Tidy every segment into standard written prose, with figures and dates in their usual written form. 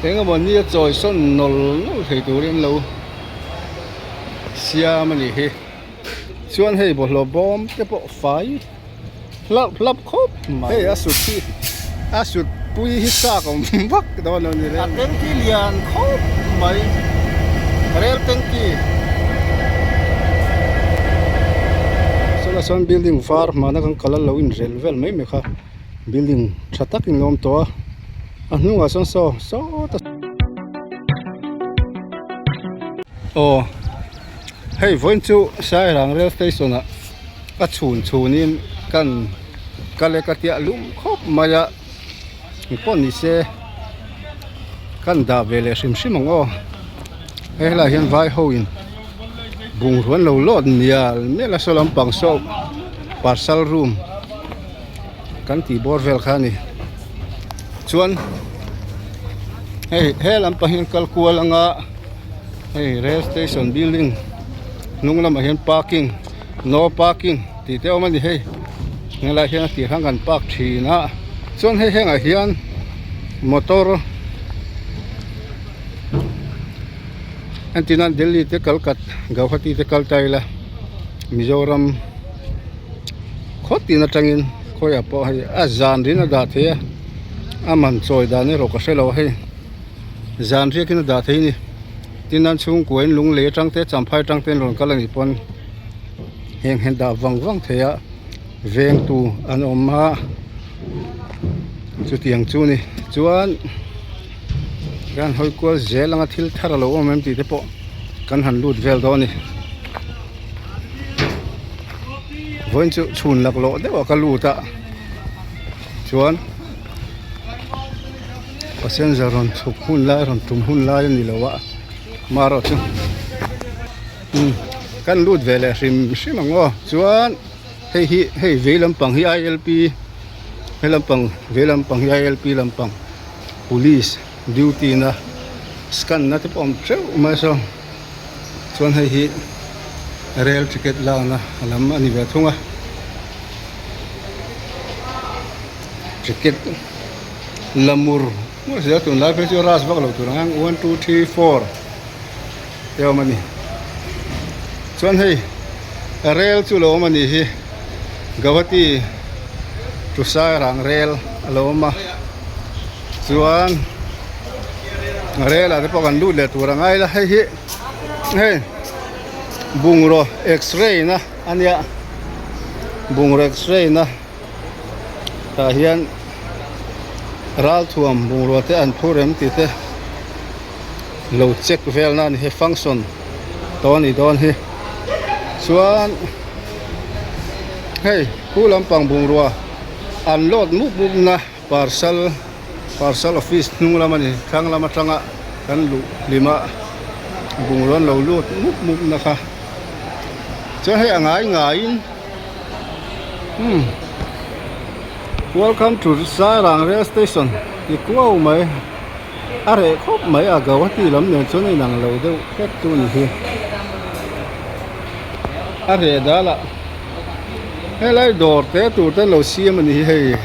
tiếng ở bên này trời xuân nổi thấy tụi em lâu xia mà đi he xuân hay bộ lò bom cái bộ phái lấp lấp khốp mà hey asut pui hít sa còn vắt đó nó như thế tiếng kia liền khốp mày rel tiếng kia sau là xuân building far mà nó còn color lâu in rel vel mấy mấy khác building chặt tắc in lom to anh nu à so oh hey voin chu Sairang Rel Station e.Chhun in kan kale katia lum khop maya pon ni se kan da vele sim ngo he la hian vai ho in bung ruan lo lot nial me la solam pang so parcel room kan ti bor vel khani chuan hey lam pahin kalkual anga hey rail station building nung lam hian parking no parking ti te omani hey ngala hian ti hangan park thina chuan hei henga hian motor antinan Delhi te Kalkat Guwahati te Kaltaila Mizoram khoti na tangin khoya po hai azan rin da the aman choi da ni ro ka selo hei zan ri kin da the ni tinan chung koin lung le tang te champhai tang ten ron kalani pon hen da wang theya veng tu an oma chu tiang chu ni chuan gan hoi ko zelanga thil thara lo om em ti te po kan han lut vel do ni voin chu chhun lak lo de wa ka luta chuan passenger ron thuk hun lai ron tum hun lai ni lo wa maro chu kan lut vele rim ngo chuan hei velam pang hi ILP velam pang hi ILP lampang police duty na scan na te pom treu ma so chuan hei hi rail ticket la na alam ani ve thunga ticket lamur mo se tun la pe chu ras bak lo turang 1 2 3 4 yo mani chuan hei rail chu lo mani hi Guwahati to Sairang Rel aloma chuan rail ate pakan lu le turangai la hei bungro x-ray na ania bungro x-ray na ta hian ral thuam bungro te an phurem ti te lo check vel na ni he function ton hi chuan hey kulam pang bungro unload muk na parcel office nung lamani thang lama thanga kan lu lima bungron lo lut muk na kha cho hey angai welcome to Sairang Rel Station ikwa mai are khop mai a Guwahati lam ne choni nang lo de pek tu ni hi are dala hey lai dor te tu te lo siam ni hei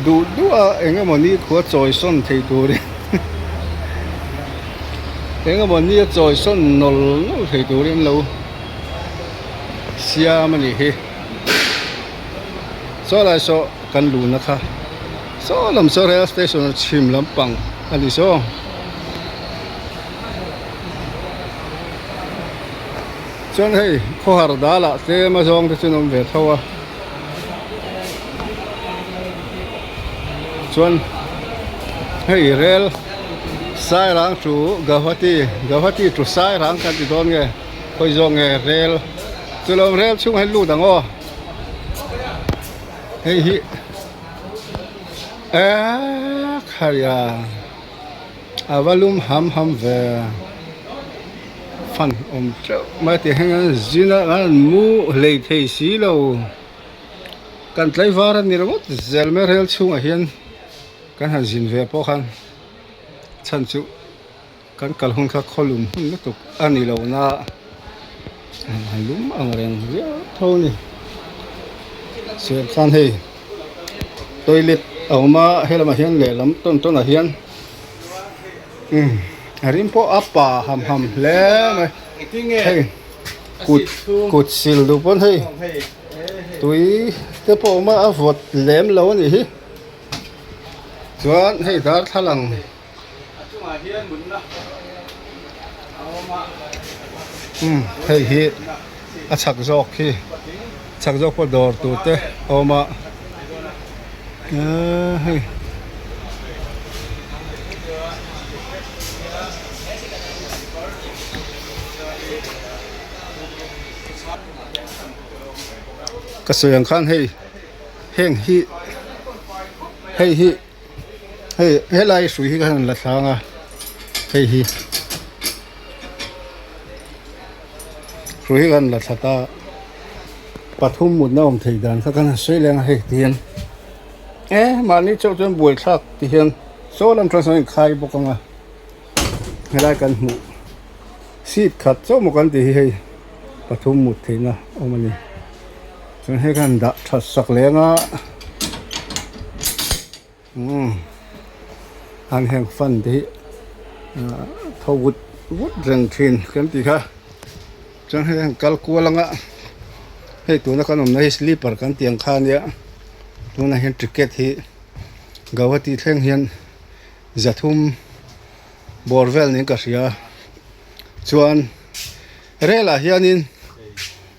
du a enga moni kho choi son thei tu ri enga moni choi son nol thei tu ri lo sia mani he so lai so kan lu na kha so lam so rail station chim lam pang ani so chuan hei kho har dala te ma zong te chunom ve thawa chuan hei rail Sairang to Guwahati to Sairang kan ti don nge khoi zong nge rail chulom rail chung hai lu dango hei hi khaya avalum ham ve fan trâu mai thì hàng zina ăn mu lấy thấy xí lâu kan lấy varan ni robot zelmer hel chung hian kan han zin ve po khan chan chu kan kalhun kha kholum na tuk ani lo na halum ang reng ya thoni se khan hei toilet awma helama hian le lam ton a hian rim po apa ham le mai hey cụt xìl đồ pon hey tui te po ma avot lem lo ni hi chuan hey dar thalang hey hi a chak jok hi chak jok po dor tu te oma hey cái sự yang khan hey heng hi hey hi hey lai sui hi kan la thang a hey hi sui kan la thata pathum mut na om thei dan kha kan sei leng hey tien ma ni chau chen buai thak ti hian so lam transaction khai bokanga helai kan mu seat khat cho mo kan ti hey pathum mut theina omani chúng hay gan đã thật sặc lén á, anh hàng phân thì thâu vút rừng thuyền cái gì khác, chúng hay hàng cal cua lăng á, hay tụi nó còn nói sleeper cái tiếng khan vậy, tụi nó hiện ticket thì gạo thì thèn hiện giật thum borvel những cái gì à, chuan rê là hiện in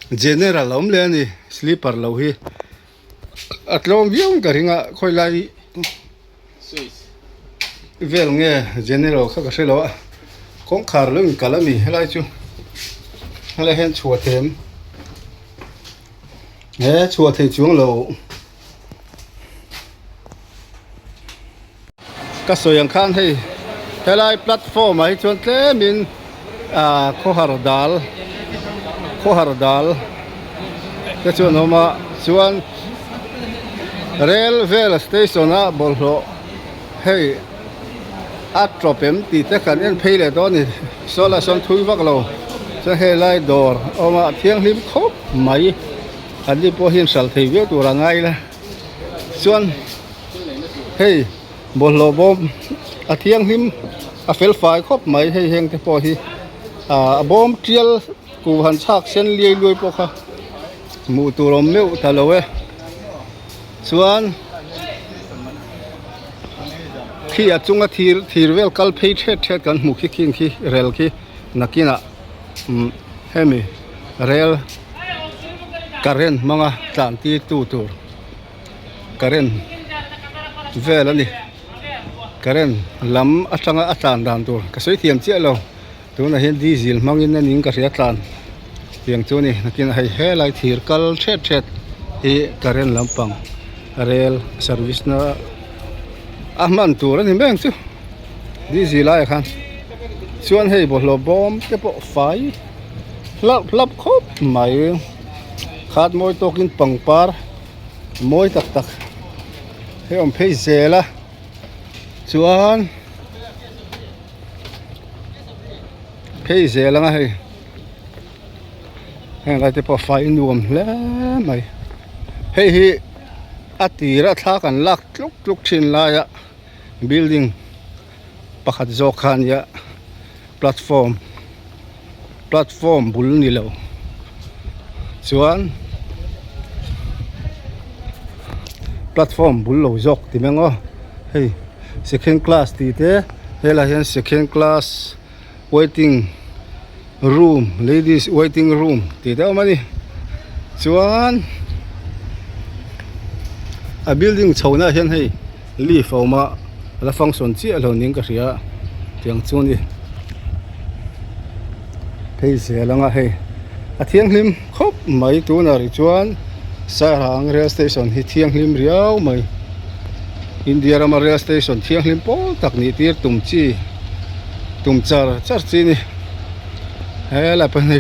general om le ni sleeper lo hi atlom viong ka ringa khoi lai vel nge general kha ka selo kong khar lung kalami helai chu hala hen chua them he chua thei chung lo ka soyang khan hei helai platform ai chuan tle min khohar dal ke chuan homa chuan Rel Station a bolho hei a tropem ti te kan en phei le do ni sola son thui vak lo cha he lai dor oma thiang hlim khop mai ali po hin sal thei ve tu rangai la chuan hei bolho bom a thiang hlim a fel fai khop mai hei heng te po hi a bom trial ku han chak sen liai loi po kha mu tu rom meu ta lo we chuan khi a chunga thir vel kal phei thet kan mu khi king khi rel khi nakina hemi rel karen manga tlan ti tu tur karen vel ani karen lam atanga atan dan tur ka soi thiam che lo tu na hen diesel mangin ning ka ria tlan piang chu ni nakin hai he lai thir kal thet hi karen lampang rel service na ahman tur ani meng chu diesel ai khan chuan hei bo lo bom te po fai lap khop mai khat moi tokin pangpar moi tak he om phei zela chuan phei zela nga hei heng lai te po fai nuam hle mai hei hi atira thla kan lak tluk thin la ya building pakhat zo khan ya platform bul ni lo chuan platform bul lo jok ti mengo hei second class ti te hela hian second class waiting room ladies waiting room ti te mani chuan a building chhona hian hei leaf oma la function chi alo ning ka ria tiang chu ni phei se langa hei a thiang hlim khop mai tu na ri chuan Sairang Rel Station hi thiang hlim riau mai India Rama Rail Station thiang hlim po tak ni tir tum char chi ni hela pa nei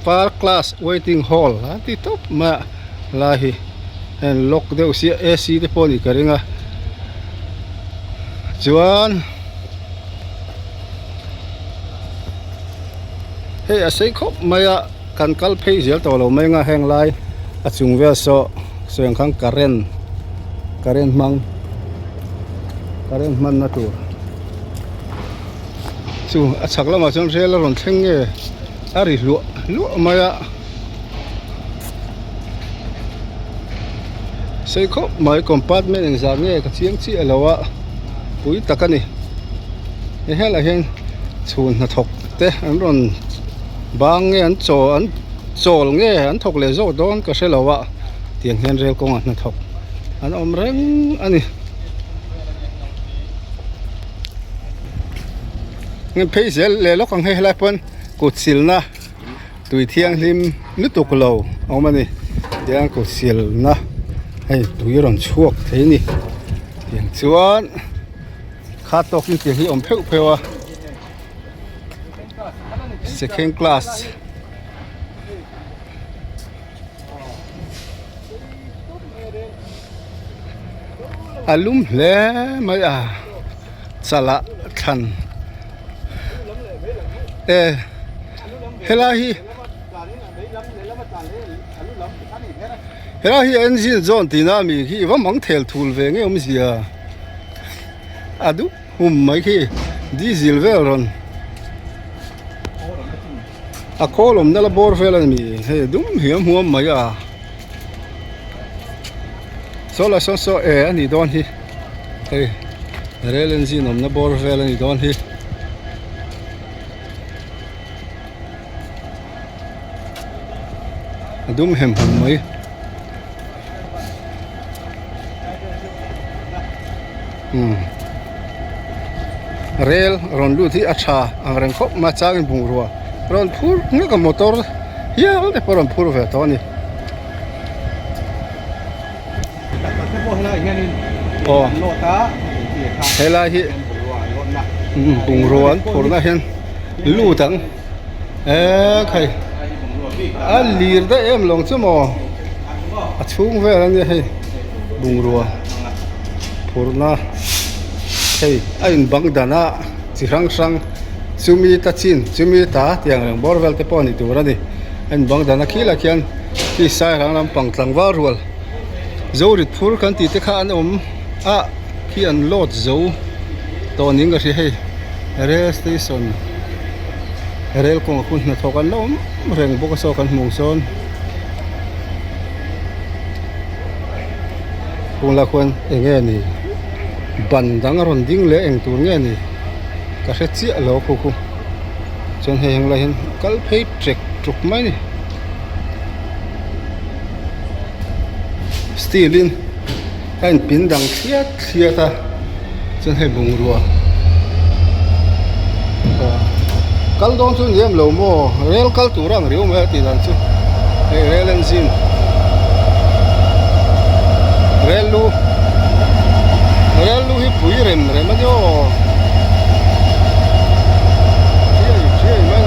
far class waiting hall ti top ma la hi en lock deuh si AC te pawh ka ringa chuan hei a sei khop mai a kan kal phei zel to lo mai nga heng lai a chung vel so yang khang karen man na tur chu a chak lama chuan rel a rawn thleng nge a ri luah mai a sei khawp mai compartment eng zat nge ka chiang chi alo a pui tak ani he hela hian chhun hna thawk te an rawn bang nge an chawl nge an thawk le zo dawn ka hrelo a tiang hian rel kawnga hna thawk an awm reng ani ngen phei zel le lok ang he helai pon kut silna tui thiang hlim lutuk lo awmani tiang kut silna hei tui ron chuak thei ni tiang chuan khatok ni ti hi om pheu pheu a second class alum hle mai a chala than hela hi engine zone tina mi khi wa mang thel thul ve nge om zia adu mai khi diesel vel ron a kolom nala bor vel mi he dum hiam huam mai a sola so ani don hi hey rel engine om na bor vel ani don hi adum hem mai rel ron lu thi acha ang reng khop ma chang bung ruwa ron phur nge ka motor ya te poron phur ve to ni hela hi bung ruwan phur na hen lu tang khai a lir da em long chu mo a chung ve an ni hei bung ruwa phur na hei a in bang dana chi rang chumi ta chin chumi ta tiang reng bor vel te pon ni tur ani an bang dana khila khian ki Sairang lam pang tlang wa rual zo rit phur kan ti te kha an om a khi an lot zo to ning ga ri hei rail station rel kong khun na thokan lom reng boka so kan mung son kung la khon enge ni ban dang ron ding le eng tur nge ni ka hre chi lo khu chon heng la hin kal phei trek truk mai ni stilin kan pin dang thia ta chon he bung ruwa kal don chu niam lo mo rel kal turang riu me ti dan chu rel engine rel lu hi pui rem ma jo chiai ma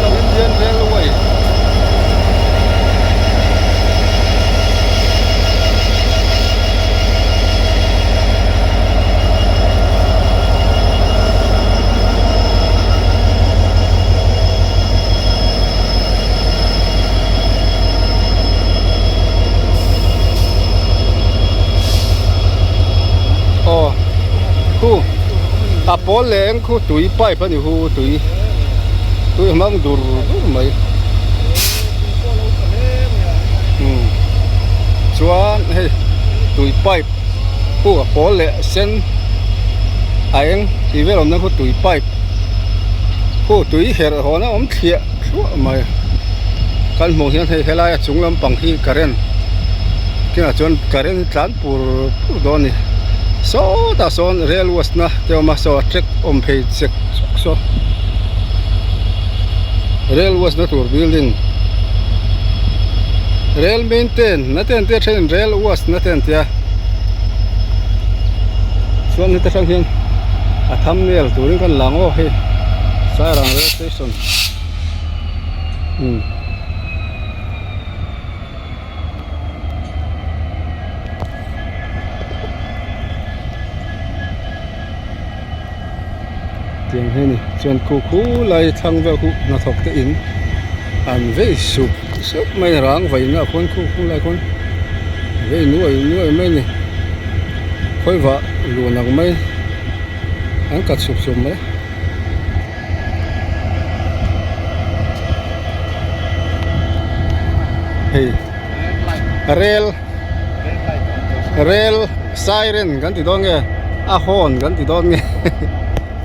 na Indian Railway Paul Leng khu tui pipe ani hu tui mang dur mai chuan hei tui pipe khu Paul le sen aeng ti velom na khu tui pipe khu tui her hona om thia mai kan mo hian hei helai chunglam pang hi karen kina chuan karen tlan pur doni so ta son rel was na teo ma so trek om phei check so rel was na tur building rel maintain na ten te train rel was na ten tia chuan ni ta sang hian a thumbnail turin kan lango he Sairang Rel Station tiang he ni chuan khu lai thang ve khu na thok te in an ve sup mai rang vai na khon khu lai khon ve nuai mai ni khoi wa lu nang mai an kat sup sum mai hey rel siren kan ti dong nge a horn kan ti dong nge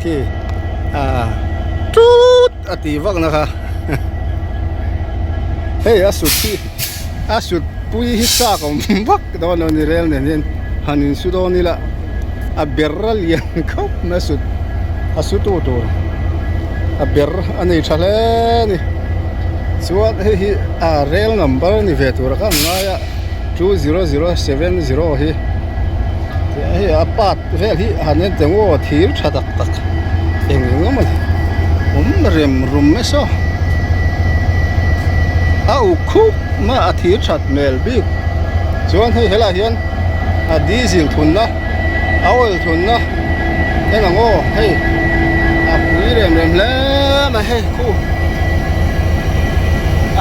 ki tut ati vak na kha hey asut pui hi sa kom vak don ni rel nen hanin su do ni la a berral yang khop na asut to a ber ani thale ni chuan hi a rel number ni ve tur ka ngaya 20070 hi hi apat vel hi hanen tengo thir thatak tak engeng ma rem rum me so au khu ma a thir that mel bi chuan hi hela hian a diesel thun na oil thun na enango hei a pui rem le ma hei khu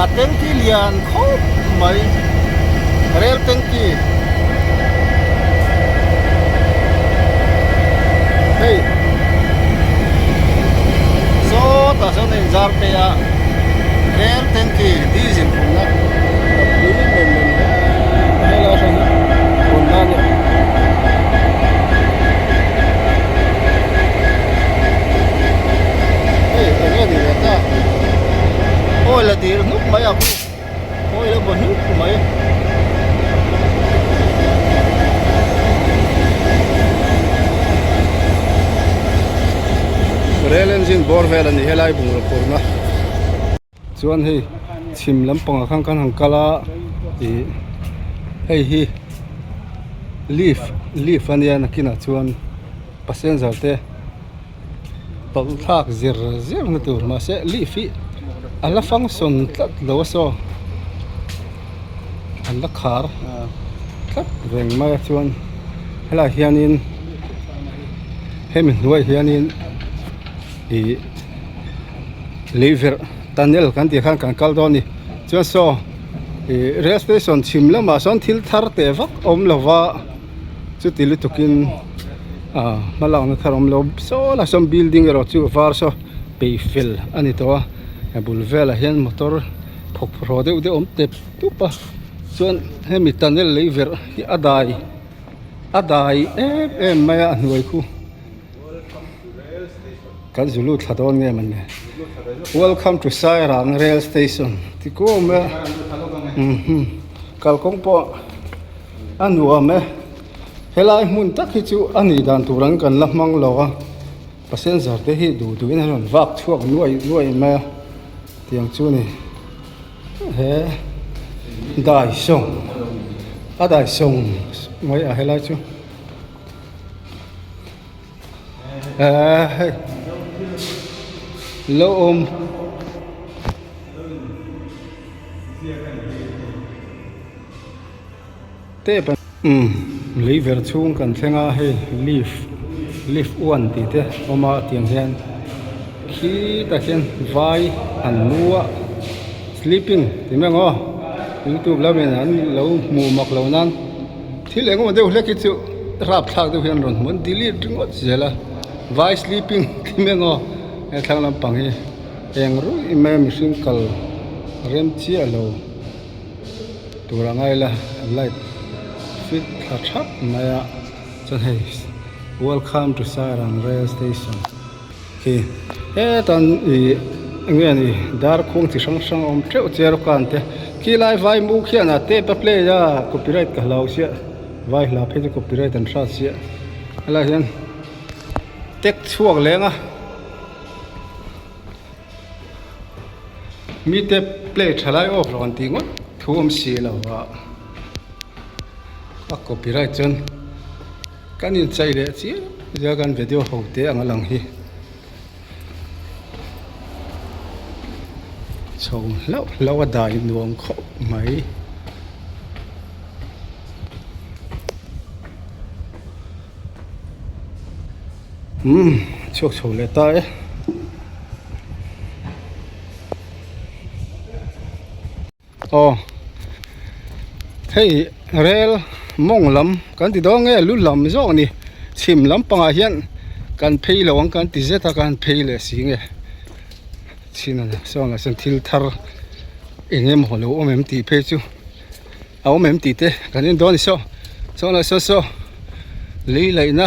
a tengki lian khop mai rel tengki hey so ta so nei jar pe ya rel tengki diesel phun na pui rem hela so phun na ni hey ane ni ta oi la dir nuk mai a oi la bon nuk mai rel engine bor vel ani helai bung ro porna chuan hei chim lampang khang kan hang kala e hei hi leaf ania nakina chuan passenger te tol thak zir na tur ma se leaf hi ala function tlat lo so ala khar tlat reng ma chuan hela hianin hemin nuai hianin i lever tunnel kan ti khan kan kal doni chuan so i rail station chimlama son thil thar te vak om lova chu tilu tukin malang na tharom lo so la som building ro chu var so peifil ani to a bulvela hian motor phok phro de om te tupa chuan hemi tunnel lever hi adai em maya nuai khu kan zulu thadon nge man ne welcome to Sairang Rel Station ti ko me kal kong po anwa me helai mun tak hi chu ani dan turang kan lamang lawa passenger te hi du in ron vak thuak nuai me tiang chu ni he dai song mai a helai chu lo te pa lever chung kan thenga he leaf one ti te oma tiang hian khi ta hian vai an nuwa sleeping ti mengo YouTube la men an lo mu mak lo nan thil engom de hleki chu rap thak de hian ron mon delete ringot zela vai sleeping ti mengo e thang lam pang hi eng ru ime machine kal rem chi alo turangai la light fit thachap maya chan hei welcome to Sairang Rel Station ki tan nge ni dar khong ti sang om treu cher kan te ki lai vai mu khian a te pa play ya copyright ka lau sia vai la phe copyright an sha sia ala hian tek chuak lenga mi te play thalai off ron ti ngot thum si lo wa a copyright chen kan in chai le chi ja kan video ho te ang lang hi chong lo dai nuam kho mai chok chok le ta e oh hey rel mong lam kan ti do nge lu lam zo ni chim lam panga hian kan phei lo ang kan ti zeta kan phei le si nge china na so na san thil thar engem holo omem ti phei chu a omem ti te kan in do ni so na so lei lai na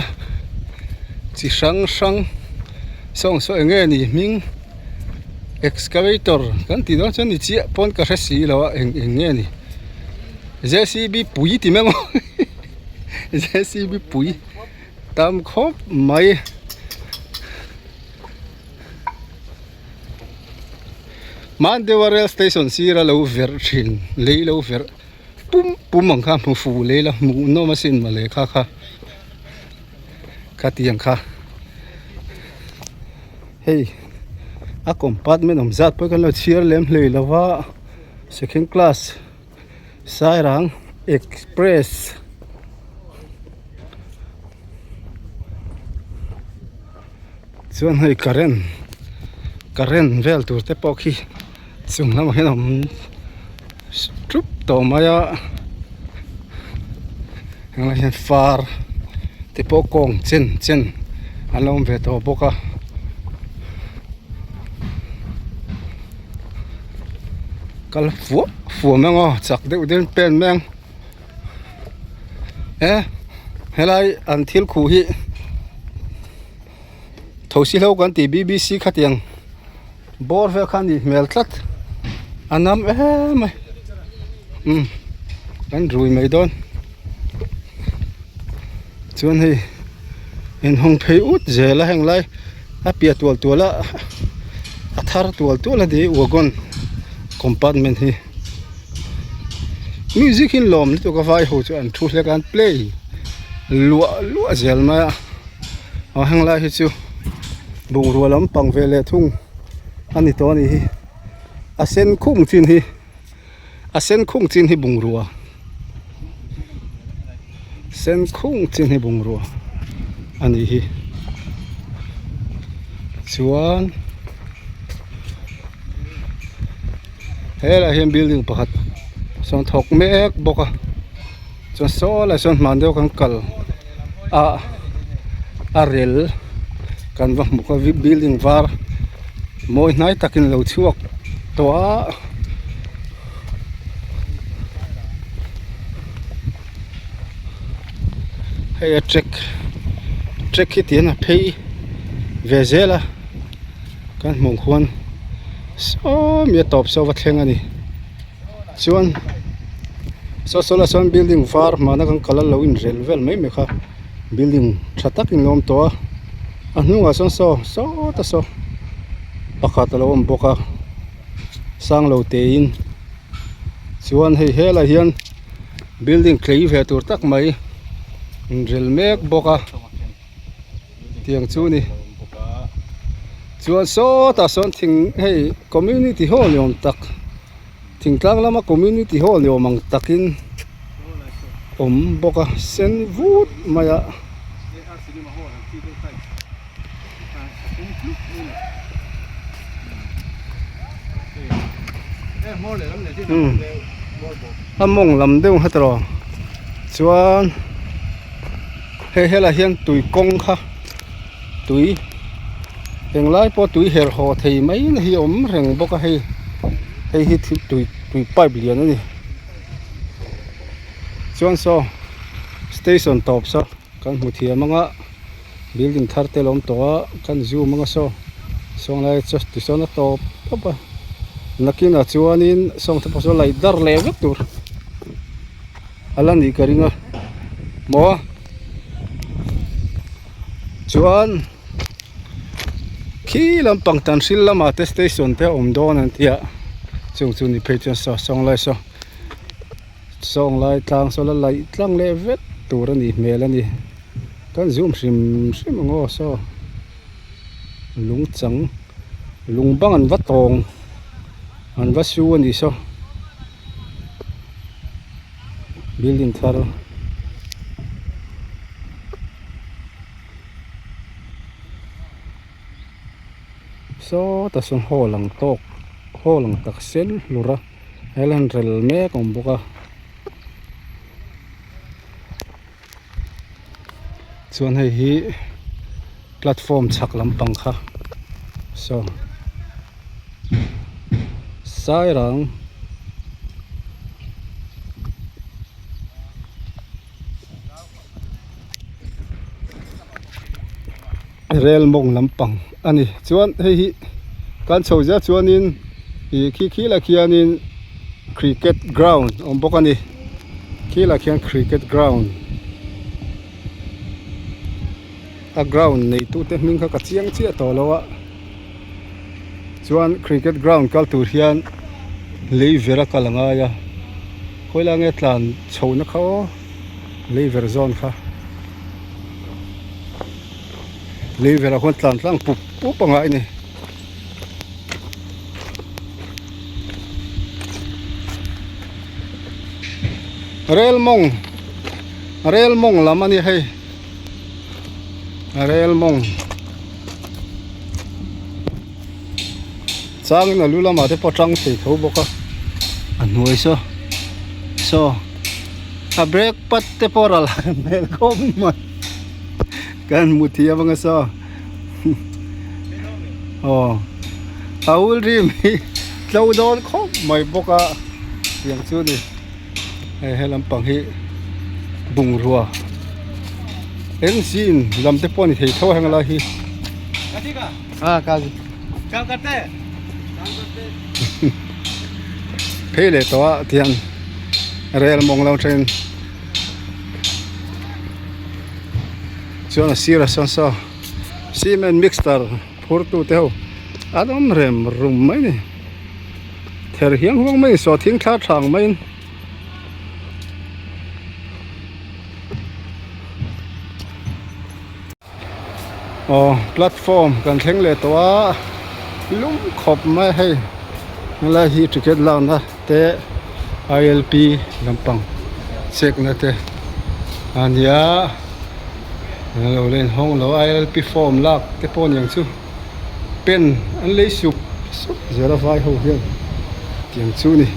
chi sang song so enge ni ming excavator kan ti do chan ni chi pon ka si lo enge ni JCB pui ti meng JCB pui tam khop mai Sairang Rel Station sira lo ver thin lei lo ver pum ang kha mu fu le la mu no ma sin ma le kha tiang kha hey a compartment om zat po kan lo chiar lem hlei lawa second class Sairang Express chuan hei karen vel tur te pawh khi chung lam hian om trup to maya hang hian far te pawh kawng chen alom ve to boka kal fu mengo chak deuh den pen meng helai an thil khu hi thosi lo kan ti BBC khatiang bor ve khan ni mel tlat anam mai kan rui mai don chuan hei in hong phei ut zela heng lai a pia tuala a thar tuala de wagon compartment hi music in lom ni to ka vai ho chu an thu hle kan play lua zel ma a hang lai hi chu bung ro lam pang vele thung ani to ni hi a sen khung chin hi bung ruwa sen khung chin hi bung ruwa ani hi chuan hela hian building pakhat son thok mek boka chon so la son man deuh kan kal a rel kan va muka building var moi nai takin lo chuak to a hey a check hit in a pay vezela kan mong khon so mi top so wat theng ani chuan so la son building var mana kan kala lo in rel vel mai me kha building thatak in lom to a hnunga son so pakhat lo om boka sang lo te in chuan hei hela hian building klei ve tur tak mai in rel mek boka tiang chu ni chuan ta son thing hei community hall yom tak thing tlang lama community hall yom ang takin om boka sen vut maya among lam deuh hatro chuan hela hian tui kong kha tui heng lai po tui her ho thei mai na hi om reng boka hei hi tui pipe lian ani chuan so station top so kan hmu thia manga building thar te lom to a kan zoom manga song lai just ti so na top pa nakina chuanin song te paso lai dar le vek tur alani karinga mo chuan khi lampang tan sil lama te station te om don an tia chung ni phechen song lai tlang so la lai tlang le vet tur ani mel ani kan zoom sim ngo so lung bang an watong an vasu ani so building thar so ta son holang tak sen lura helan rel me kom boka chuan hei hi platform chhak lampang kha so Sairang Rel mong lampang ani chuan hei hi kan chho ja chuan in khi la khianin cricket ground om bawk ani khi la khian cricket ground a ground nei tu te hming kha ka chiang chia to lowa chuan cricket ground kal tur hian leivera kalanga ya hoila nge tlan chhona kha leiver zone kha leivera khon tlan tlang pup anga ini rel mong lamani hei rel mong chang na lulama te potang thei tho boka anoi so a break pat te poral mel kom ma kan muthia banga so oh aul rim tlo don khom mai boka yang chu ni he lampang hi bung ruwa en sin lam te pon thei tho hang la hi ka kam karte phele to tian rel mong lao train chuan a sira son so cement mixer phur tu te ho adam rem rum mai ni ther hiang huang mai so thing thla thang mai platform kan thleng le to lum khop mai hei la hi ticket lan na te ILP lampang check na te ania lo len hong lo ILP form lak te pon yang chu pen an le sup zero vai ho hian tiang chu ni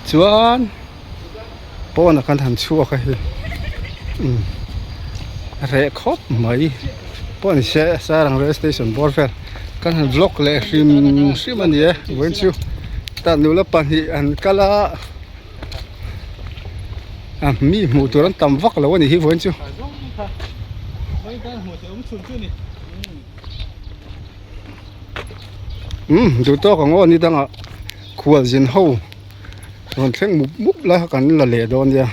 chuan pon kan han chua kha hi re khop mai pon se Sairang Rel Station borfer kan han vlog le rim ania wen chu ta nu la pan hi an kala mi mu turan tam vak lo ni hi wen chu du to ka ngo ni danga khual jin ho ron thleng mup la kan la le don ya